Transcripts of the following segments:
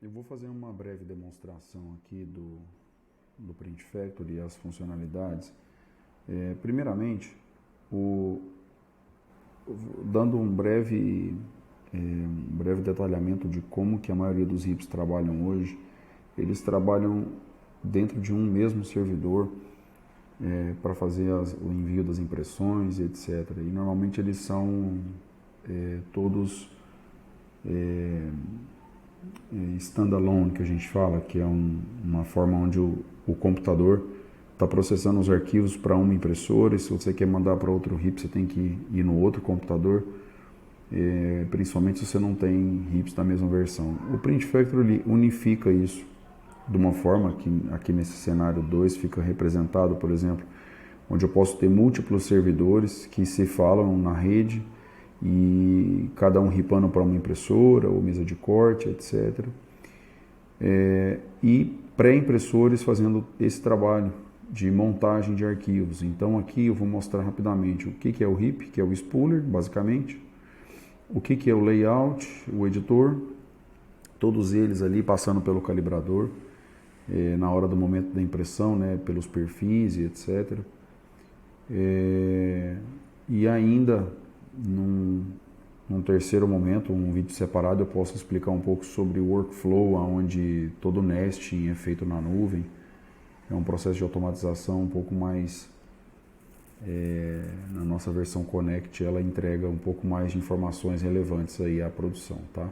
Eu vou fazer uma breve demonstração aqui do Print Factory e as funcionalidades. Primeiramente, dando um breve detalhamento de como que a maioria dos RIPs trabalham hoje. Eles trabalham dentro de um mesmo servidor para fazer o envio das impressões, etc. E normalmente eles são todos standalone, que a gente fala, que é uma forma onde o computador está processando os arquivos para uma impressora, e se você quer mandar para outro RIP, você tem que ir no outro computador, principalmente se você não tem RIPs da mesma versão. O Print Factory unifica isso de uma forma que aqui nesse cenário 2 fica representado, por exemplo, onde eu posso ter múltiplos servidores que se falam na rede e cada um ripando para uma impressora ou mesa de corte, etc. E pré-impressores fazendo esse trabalho de montagem de arquivos. Então aqui eu vou mostrar rapidamente o que é o RIP, que é o spooler, basicamente, o que é o layout, o editor, todos eles ali passando pelo calibrador, na hora do momento da impressão, né, pelos perfis e etc. E ainda, num terceiro momento, um vídeo separado, eu posso explicar um pouco sobre o workflow, onde todo o nesting é feito na nuvem. É um processo de automatização um pouco mais... na nossa versão Connect, ela entrega um pouco mais de informações relevantes aí à produção, tá?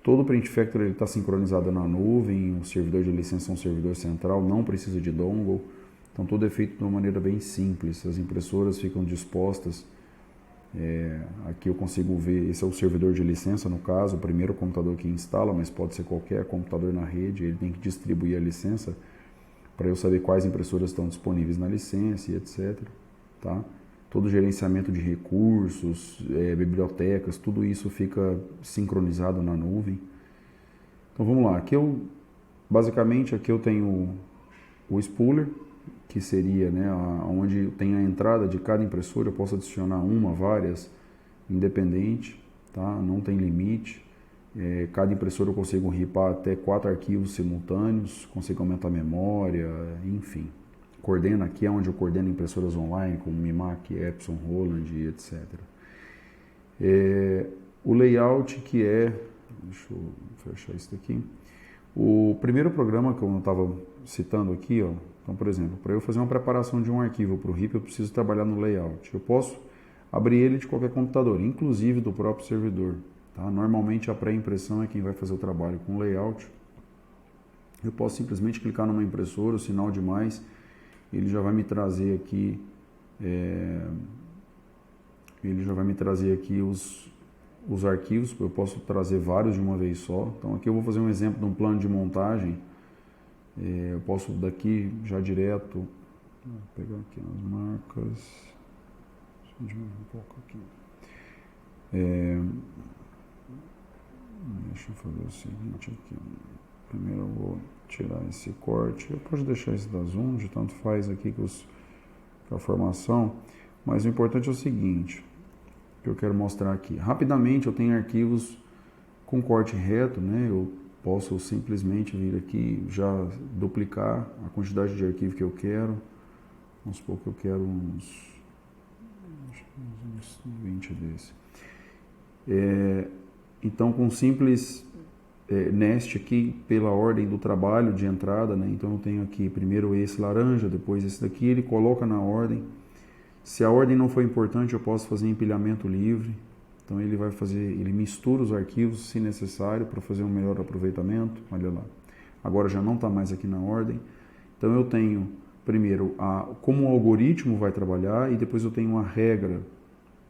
Todo o Print Factory está sincronizado na nuvem, o servidor de licença é um servidor central, não precisa de dongle, então tudo é feito de uma maneira bem simples, as impressoras ficam dispostas, aqui eu consigo ver, esse é o servidor de licença no caso, o primeiro computador que instala, mas pode ser qualquer computador na rede, ele tem que distribuir a licença para eu saber quais impressoras estão disponíveis na licença e etc. Tá? Todo o gerenciamento de recursos, bibliotecas, tudo isso fica sincronizado na nuvem. Então vamos lá, basicamente aqui eu tenho o spooler, que seria, né, onde tem a entrada de cada impressora, eu posso adicionar uma, várias, independente, tá? Não tem limite. Cada impressora eu consigo ripar até 4 arquivos simultâneos, consigo aumentar a memória, enfim. Coordena aqui é onde eu coordeno impressoras online, como Mimac, Epson, Roland, etc. O layout que deixa eu fechar isso daqui. O primeiro programa que eu estava citando aqui, ó, então, por exemplo, para eu fazer uma preparação de um arquivo para o RIP, eu preciso trabalhar no layout. Eu posso abrir ele de qualquer computador, inclusive do próprio servidor. Tá? Normalmente a pré-impressão é quem vai fazer o trabalho com o layout. Eu posso simplesmente clicar numa impressora, o sinal de mais, ele já vai me trazer aqui os arquivos. Eu posso trazer vários de uma vez só. Então aqui eu vou fazer um exemplo de um plano de montagem. Eu posso daqui já direto, vou pegar aqui as marcas, deixa eu diminuir um pouco aqui. Deixa eu fazer o seguinte aqui. Primeiro eu vou tirar esse corte. Eu posso deixar esse da zoom, de tanto faz aqui com a formação. Mas o importante é o seguinte, que eu quero mostrar aqui. Rapidamente eu tenho arquivos com corte reto, né? Eu posso simplesmente vir aqui, já duplicar a quantidade de arquivo que eu quero. Vamos supor que eu quero uns 20 desse. Então, com simples nest aqui, pela ordem do trabalho de entrada, né? Então eu tenho aqui primeiro esse laranja, depois esse daqui, ele coloca na ordem. Se a ordem não for importante, eu posso fazer empilhamento livre. Então ele mistura os arquivos se necessário para fazer um melhor aproveitamento. Olha lá. Agora já não está mais aqui na ordem. Então eu tenho primeiro como o algoritmo vai trabalhar e depois eu tenho uma regra,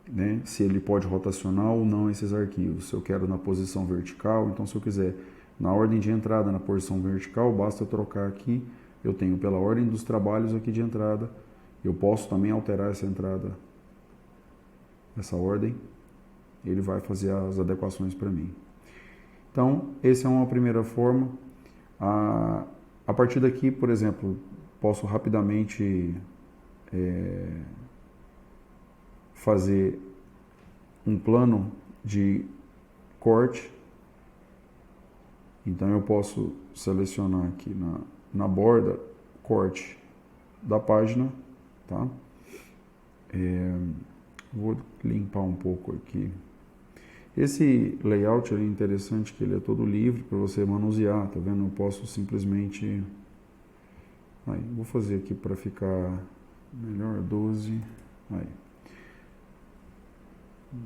né, se ele pode rotacionar ou não esses arquivos. Se eu quero na posição vertical, então se eu quiser na ordem de entrada na posição vertical, basta eu trocar aqui. Eu tenho pela ordem dos trabalhos aqui de entrada. Eu posso também alterar essa entrada, essa ordem. Ele vai fazer as adequações para mim. Então, essa é uma primeira forma. A partir daqui, por exemplo, posso rapidamente fazer um plano de corte Então eu posso selecionar aqui na borda, corte da página, tá? Vou limpar um pouco aqui. Esse layout é interessante, que ele é todo livre para você manusear, tá vendo? Eu posso simplesmente... Aí, vou fazer aqui para ficar melhor, 12. Aí.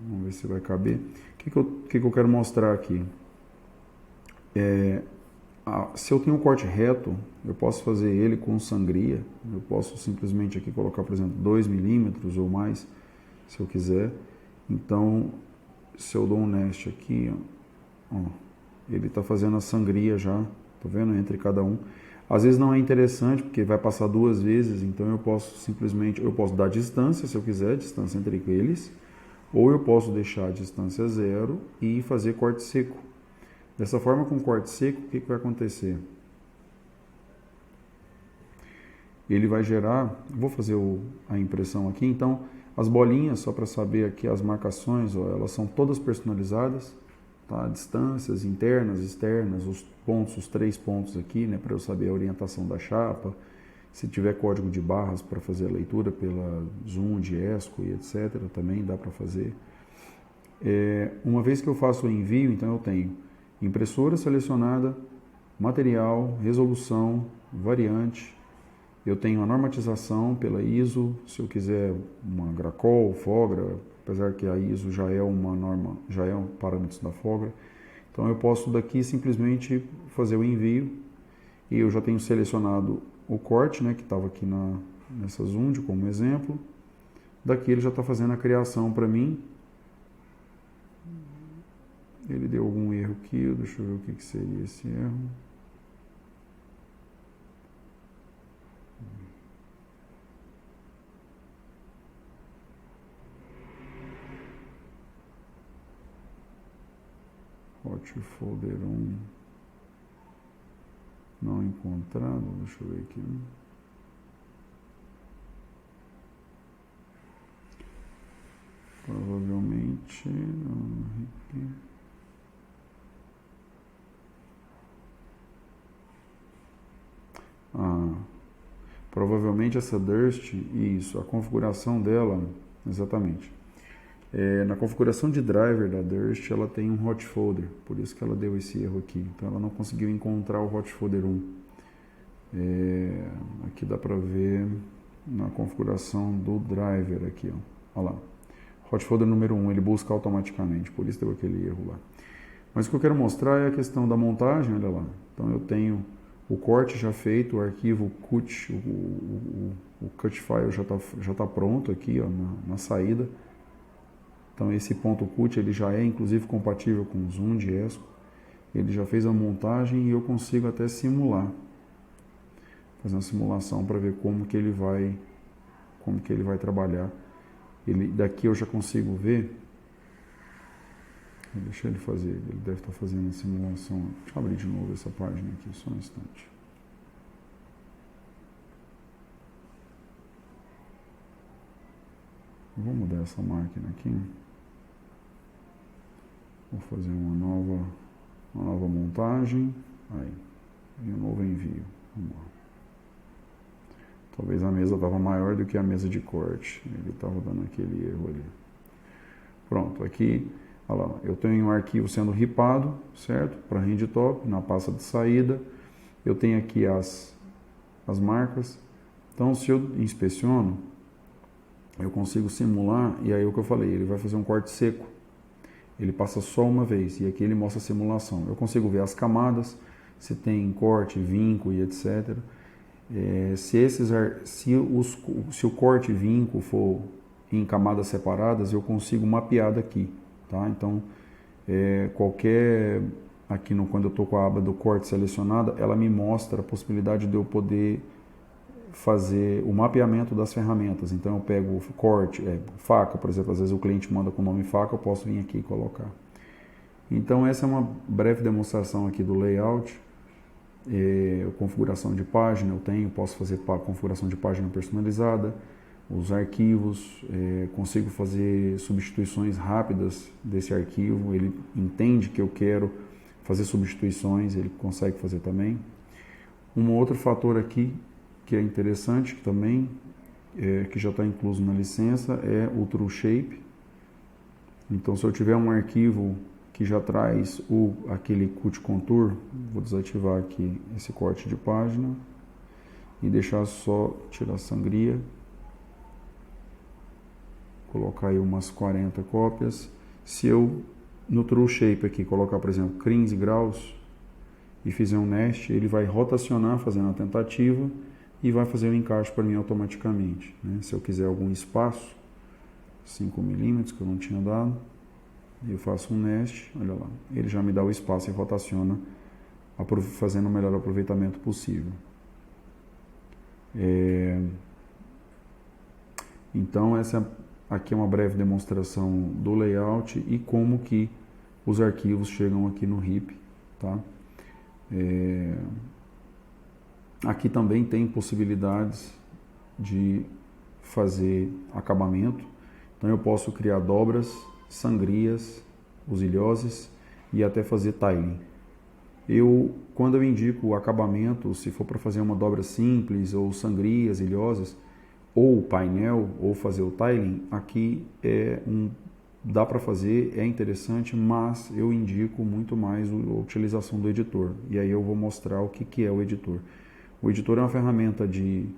Vamos ver se vai caber. O que eu quero mostrar aqui? Se eu tenho um corte reto, eu posso fazer ele com sangria. Eu posso simplesmente aqui colocar, por exemplo, 2 milímetros ou mais, se eu quiser. Então, se eu dou um nest aqui, ó, ele está fazendo a sangria já, tá vendo? Entre cada um. Às vezes não é interessante, porque vai passar 2 vezes, então eu posso simplesmente, eu posso dar distância, se eu quiser, distância entre eles, ou eu posso deixar a distância 0 e fazer corte seco. Dessa forma, com corte seco, o que vai acontecer? Ele vai gerar, vou fazer a impressão aqui, então as bolinhas, só para saber aqui as marcações, ó, elas são todas personalizadas, tá? Distâncias internas, externas, os pontos, os 3 pontos aqui, né, para eu saber a orientação da chapa, se tiver código de barras para fazer a leitura pela Zoom, de ESCO e etc, também dá para fazer. Uma vez que eu faço o envio, então eu tenho impressora selecionada, material, resolução, variante. Eu tenho a normatização pela ISO, se eu quiser uma Gracol, Fogra, apesar que a ISO já é uma norma, já é um parâmetro da Fogra. Então eu posso daqui simplesmente fazer o envio e eu já tenho selecionado o corte, né, que estava aqui nessa Zoom como exemplo. Daqui ele já está fazendo a criação para mim. Ele deu algum erro aqui, deixa eu ver o que seria esse erro. Hot folder 1 não encontrado, deixa eu ver aqui. Provavelmente... provavelmente essa Durst, isso, a configuração dela, exatamente. Na configuração de driver da Durst, ela tem um hot folder, por isso que ela deu esse erro aqui. Então ela não conseguiu encontrar o hot folder 1. Aqui dá para ver na configuração do driver aqui, ó. Olha lá. Hot folder número 1, ele busca automaticamente, por isso deu aquele erro lá. Mas o que eu quero mostrar é a questão da montagem, olha lá. Então eu tenho o corte já feito, o arquivo cut, o cut file já tá pronto aqui, ó, na saída. Então esse ponto cut ele já é inclusive compatível com o Zoom de ESCO. Ele já fez a montagem e eu consigo até simular. Fazer uma simulação para ver como que ele vai trabalhar. Daqui eu já consigo ver. Deixa ele fazer, ele deve estar fazendo a simulação. Deixa eu abrir de novo essa página aqui, só um instante. Vou mudar essa máquina aqui. Vou fazer uma nova montagem. Aí, e um novo envio. Vamos lá. Talvez a mesa estava maior do que a mesa de corte. Ele estava dando aquele erro ali. Pronto, aqui, olha lá, eu tenho um arquivo sendo ripado, certo? Para RendTop, na pasta de saída. Eu tenho aqui as marcas. Então, se eu inspeciono, eu consigo simular, e aí o que eu falei, ele vai fazer um corte seco. Ele passa só uma vez, e aqui ele mostra a simulação. Eu consigo ver as camadas, se tem corte, vinco e etc. Se o corte e vinco for em camadas separadas, eu consigo mapear daqui, tá? Então, aqui quando eu estou com a aba do corte selecionada, ela me mostra a possibilidade de eu poder fazer o mapeamento das ferramentas. Então eu pego o corte, faca, por exemplo, às vezes o cliente manda com o nome faca, eu posso vir aqui e colocar. Então essa é uma breve demonstração aqui do layout. Configuração de página posso fazer configuração de página personalizada, os arquivos, consigo fazer substituições rápidas desse arquivo, ele entende que eu quero fazer substituições, ele consegue fazer também. Um outro fator aqui que é interessante também, que já está incluso na licença, é o True Shape. Então, se eu tiver um arquivo que já traz aquele Cut Contour, vou desativar aqui esse corte de página e deixar só tirar a sangria, colocar aí umas 40 cópias. Se eu no True Shape aqui colocar, por exemplo, 15 graus e fizer um nest, ele vai rotacionar fazendo a tentativa e vai fazer o encaixe para mim automaticamente, né? Se eu quiser algum espaço, 5 milímetros que eu não tinha dado, eu faço um nest, olha lá, ele já me dá o espaço e rotaciona, fazendo o melhor aproveitamento possível. Então essa aqui é uma breve demonstração do layout e como que os arquivos chegam aqui no RIP, tá? Aqui também tem possibilidades de fazer acabamento, então eu posso criar dobras, sangrias, usilhoses e até fazer tiling. Quando eu indico o acabamento, se for para fazer uma dobra simples ou sangrias, ilhosas, ou painel, ou fazer o tiling, aqui dá para fazer, é interessante, mas eu indico muito mais a utilização do editor. E aí eu vou mostrar o que é o editor. O editor é uma ferramenta que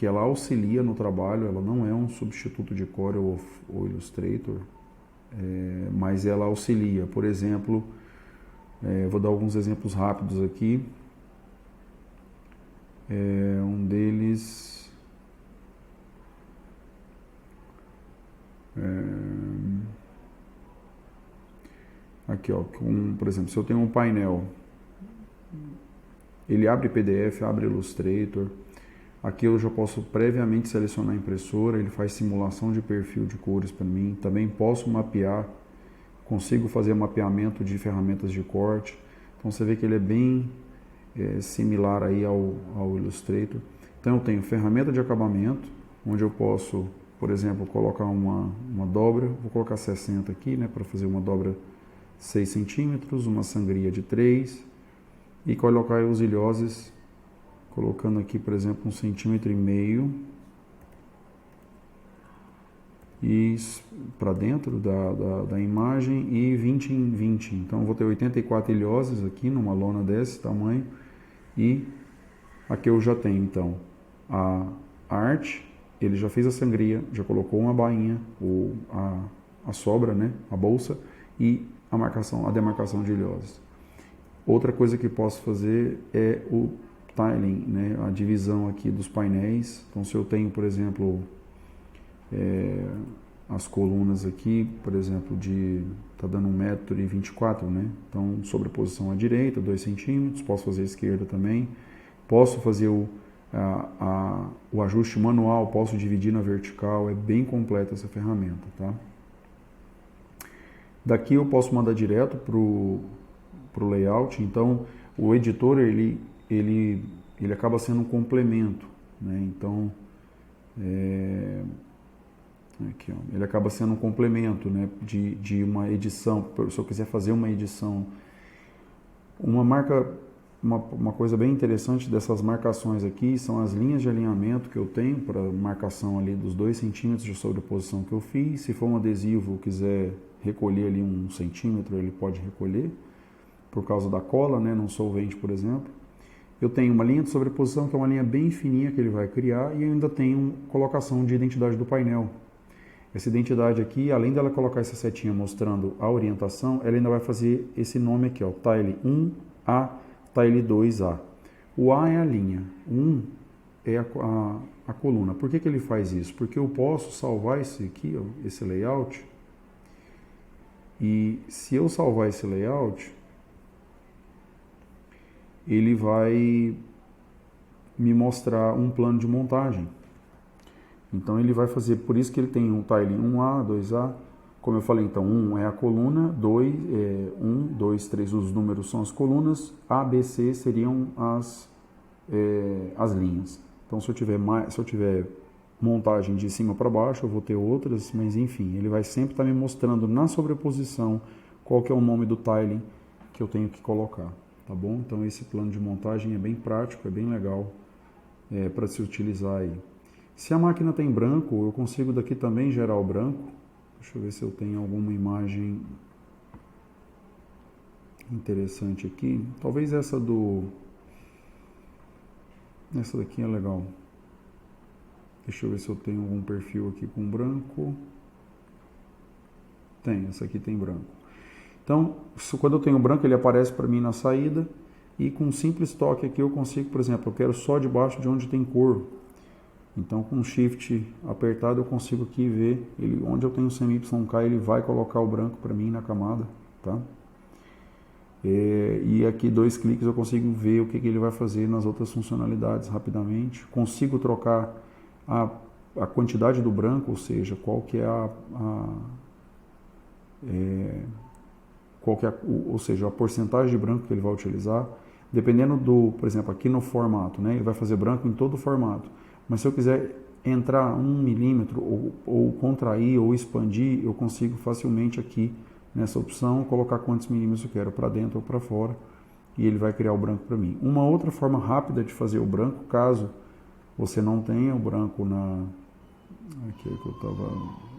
ela auxilia no trabalho, ela não é um substituto de Corel ou Illustrator, mas ela auxilia. Por exemplo, vou dar alguns exemplos rápidos aqui. Um deles... aqui, ó, por exemplo, se eu tenho um painel, ele abre PDF, abre Illustrator. Aqui eu já posso previamente selecionar a impressora, ele faz simulação de perfil de cores para mim. Também posso mapear, consigo fazer mapeamento de ferramentas de corte. Então você vê que ele é bem similar aí ao Illustrator. Então eu tenho ferramenta de acabamento, onde eu posso, por exemplo, colocar uma dobra, vou colocar 60 aqui, né, para fazer uma dobra 6 centímetros, uma sangria de 3 e colocar aí os ilhoses, colocando aqui, por exemplo, 1,5 centímetros e para dentro da imagem e 20 em 20. Então eu vou ter 84 ilhoses aqui numa lona desse tamanho e aqui eu já tenho então a arte. Ele já fez a sangria, já colocou uma bainha, a sobra, né, a bolsa e a demarcação de ilhoses. Outra coisa que posso fazer é o tiling, né, a divisão aqui dos painéis. Então se eu tenho, por exemplo, as colunas aqui, por exemplo, tá dando 1,24 m, né? Então sobreposição à direita, 2 centímetros, posso fazer à esquerda também. Posso fazer o ajuste manual, posso dividir na vertical, é bem completa essa ferramenta, tá? Daqui eu posso mandar direto pro layout. Então o editor ele acaba sendo um complemento, né? Então aqui, ó, ele acaba sendo um complemento, né, de uma edição. Se eu quiser fazer uma edição, uma coisa bem interessante dessas marcações aqui são as linhas de alinhamento que eu tenho para marcação ali dos 2 centímetros de sobreposição que eu fiz. Se for um adesivo, quiser recolher ali 1 centímetro, ele pode recolher, por causa da cola, né, num solvente, por exemplo. Eu tenho uma linha de sobreposição, que é uma linha bem fininha que ele vai criar, e ainda tenho colocação de identidade do painel. Essa identidade aqui, além dela colocar essa setinha mostrando a orientação, ela ainda vai fazer esse nome aqui, ó, Tile 1A, Tile 2A. O A é a linha, 1 é a coluna. Por que ele faz isso? Porque eu posso salvar esse aqui, ó, esse layout, e se eu salvar esse layout, ele vai me mostrar um plano de montagem. Então ele vai fazer, por isso que ele tem um tile 1A, 2A, como eu falei, então 1 é a coluna, 2, 1, 2, 3, os números são as colunas, A, B, C seriam as linhas. Então se eu tiver montagem de cima para baixo, eu vou ter outras, mas enfim, ele vai sempre estar me mostrando na sobreposição qual que é o nome do tiling que eu tenho que colocar, tá bom? Então esse plano de montagem é bem prático, é bem legal para se utilizar aí. Se a máquina tem branco, eu consigo daqui também gerar o branco. Deixa eu ver se eu tenho alguma imagem interessante aqui. Talvez essa daqui é legal. Deixa eu ver se eu tenho algum perfil aqui com branco. Tem, essa aqui tem branco. Então, quando eu tenho branco, ele aparece para mim na saída. E com um simples toque aqui eu consigo, por exemplo, eu quero só debaixo de onde tem cor. Então com o Shift apertado eu consigo aqui ver ele, onde eu tenho o CMYK, ele vai colocar o branco para mim na camada, tá? E aqui 2 cliques eu consigo ver o que ele vai fazer nas outras funcionalidades rapidamente. Consigo trocar a quantidade do branco, ou seja, qual que é ou seja, a porcentagem de branco que ele vai utilizar, dependendo por exemplo, aqui no formato, né, ele vai fazer branco em todo o formato, mas se eu quiser entrar 1 milímetro ou contrair ou expandir, eu consigo facilmente aqui nessa opção colocar quantos milímetros eu quero, para dentro ou para fora, e ele vai criar o branco para mim. Uma outra forma rápida de fazer o branco, caso você não tenha o branco aqui é que eu estava...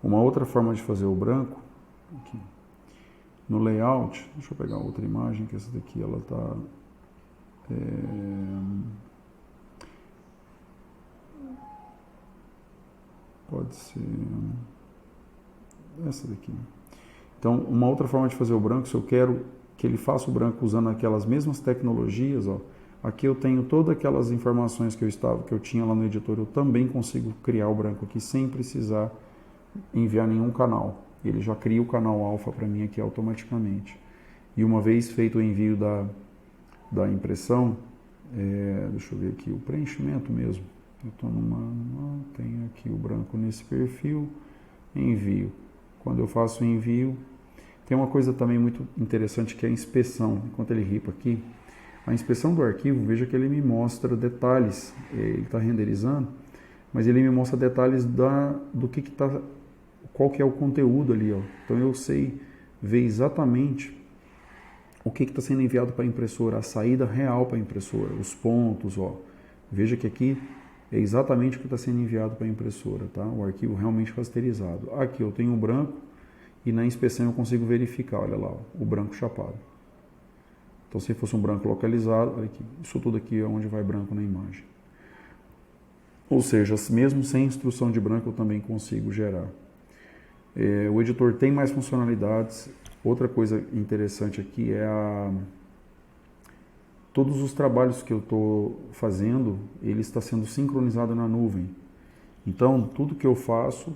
Uma outra forma de fazer o branco, aqui, no layout, deixa eu pegar outra imagem, que essa daqui ela está... pode ser essa daqui. Então, uma outra forma de fazer o branco, se eu quero que ele faça o branco usando aquelas mesmas tecnologias, ó, aqui eu tenho todas aquelas informações que eu tinha lá no editor, eu também consigo criar o branco aqui sem precisar enviar nenhum canal. Ele já cria o canal alfa para mim aqui automaticamente. E uma vez feito o envio da impressão, deixa eu ver aqui, o preenchimento mesmo. Eu estou tenho aqui o branco nesse perfil, envio. Quando eu faço o envio, tem uma coisa também muito interessante que é a inspeção. Enquanto ele ripa aqui, a inspeção do arquivo, veja que ele me mostra detalhes. Ele está renderizando, mas ele me mostra detalhes do que está, qual que é o conteúdo ali, ó. Então eu sei ver exatamente o que está sendo enviado para a impressora, a saída real para a impressora, os pontos, ó. Veja que aqui é exatamente o que está sendo enviado para a impressora, tá? O arquivo realmente rasterizado. Aqui eu tenho o branco e na inspeção eu consigo verificar, olha lá, ó, o branco chapado. Então se fosse um branco localizado, olha aqui, isso tudo aqui é onde vai branco na imagem. Ou seja, mesmo sem instrução de branco eu também consigo gerar. O editor tem mais funcionalidades. Outra coisa interessante aqui é todos os trabalhos que eu estou fazendo, ele está sendo sincronizado na nuvem. Então, tudo que eu faço,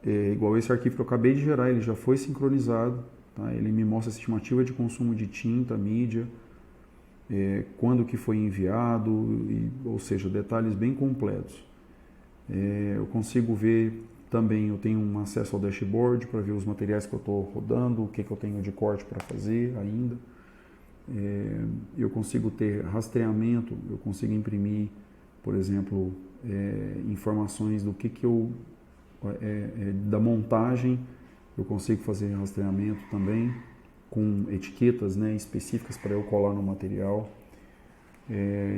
igual esse arquivo que eu acabei de gerar, ele já foi sincronizado. Tá? Ele me mostra a estimativa de consumo de tinta, mídia, quando que foi enviado, ou seja, detalhes bem completos. Eu consigo ver também, eu tenho um acesso ao dashboard para ver os materiais que eu estou rodando, o que eu tenho de corte para fazer ainda. Eu consigo ter rastreamento, eu consigo imprimir, por exemplo, informações do que eu... da montagem, eu consigo fazer rastreamento também, com etiquetas, né, específicas para eu colar no material.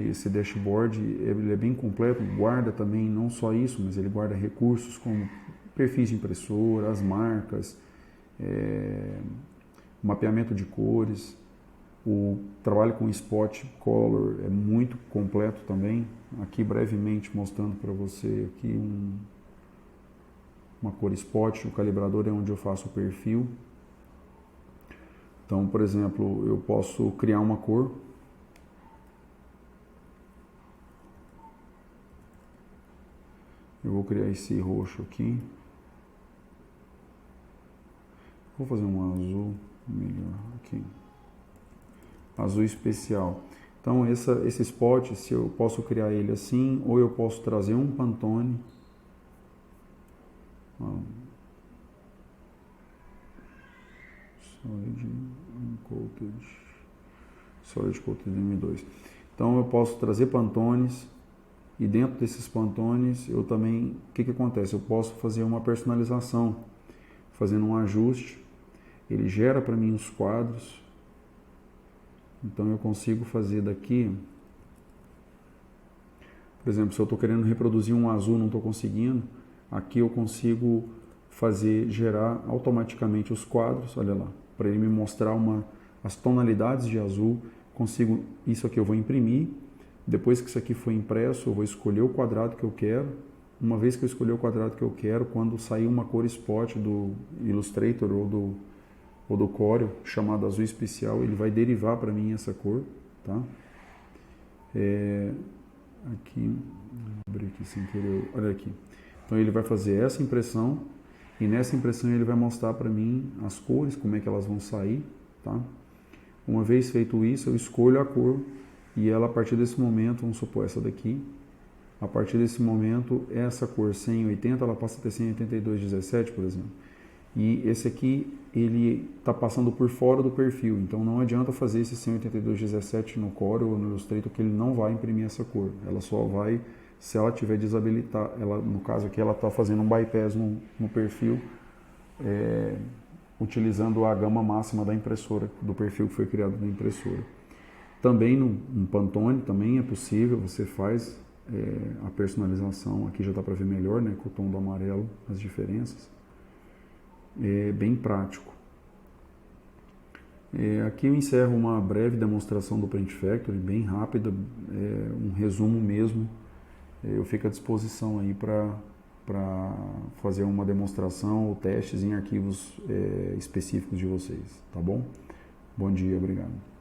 Esse dashboard ele é bem completo, guarda também não só isso, mas ele guarda recursos como perfis de impressora, as marcas, mapeamento de cores. O trabalho com Spot Color é muito completo também. Aqui brevemente mostrando para você aqui uma cor Spot, o calibrador é onde eu faço o perfil. Então, por exemplo, eu posso criar uma cor. Eu vou criar esse roxo aqui. Vou fazer um azul melhor aqui. Azul especial. Então esse spot, se eu posso criar ele assim, ou eu posso trazer um Pantone. Solid Coated M2. Então eu posso trazer Pantones. E dentro desses Pantones, eu também, o que acontece? Eu posso fazer uma personalização, fazendo um ajuste. ele gera para mim os quadros. Então eu consigo fazer daqui, por exemplo, se eu estou querendo reproduzir um azul, não estou conseguindo, aqui eu consigo gerar automaticamente os quadros, olha lá, para ele me mostrar as tonalidades de azul. Consigo, isso aqui eu vou imprimir, depois que isso aqui foi impresso, eu vou escolher o quadrado que eu quero. Uma vez que eu escolher o quadrado que eu quero, quando sair uma cor spot do Illustrator ou do Corel, chamado azul especial, ele vai derivar para mim essa cor, tá? Aqui, vou abrir aqui sem querer, olha aqui. Então ele vai fazer essa impressão, e nessa impressão ele vai mostrar para mim as cores, como é que elas vão sair, tá? Uma vez feito isso, eu escolho a cor, e ela, a partir desse momento, vamos supor essa daqui, a partir desse momento, essa cor 180, ela passa a ter 182,17, por exemplo. E esse aqui, ele está passando por fora do perfil, então não adianta fazer esse 182,17 no Corel ou no Illustrator, que ele não vai imprimir essa cor. Ela só vai, se ela tiver desabilitar, no caso aqui, ela está fazendo um bypass no perfil, utilizando a gama máxima da impressora, do perfil que foi criado na impressora. Também no Pantone, também é possível, você faz a personalização, aqui já dá para ver melhor, né, com o tom do amarelo, as diferenças. É bem prático. Aqui eu encerro uma breve demonstração do Paint Factory, bem rápida, um resumo mesmo. Eu fico à disposição aí para fazer uma demonstração ou testes em arquivos específicos de vocês, tá bom? Bom dia, obrigado.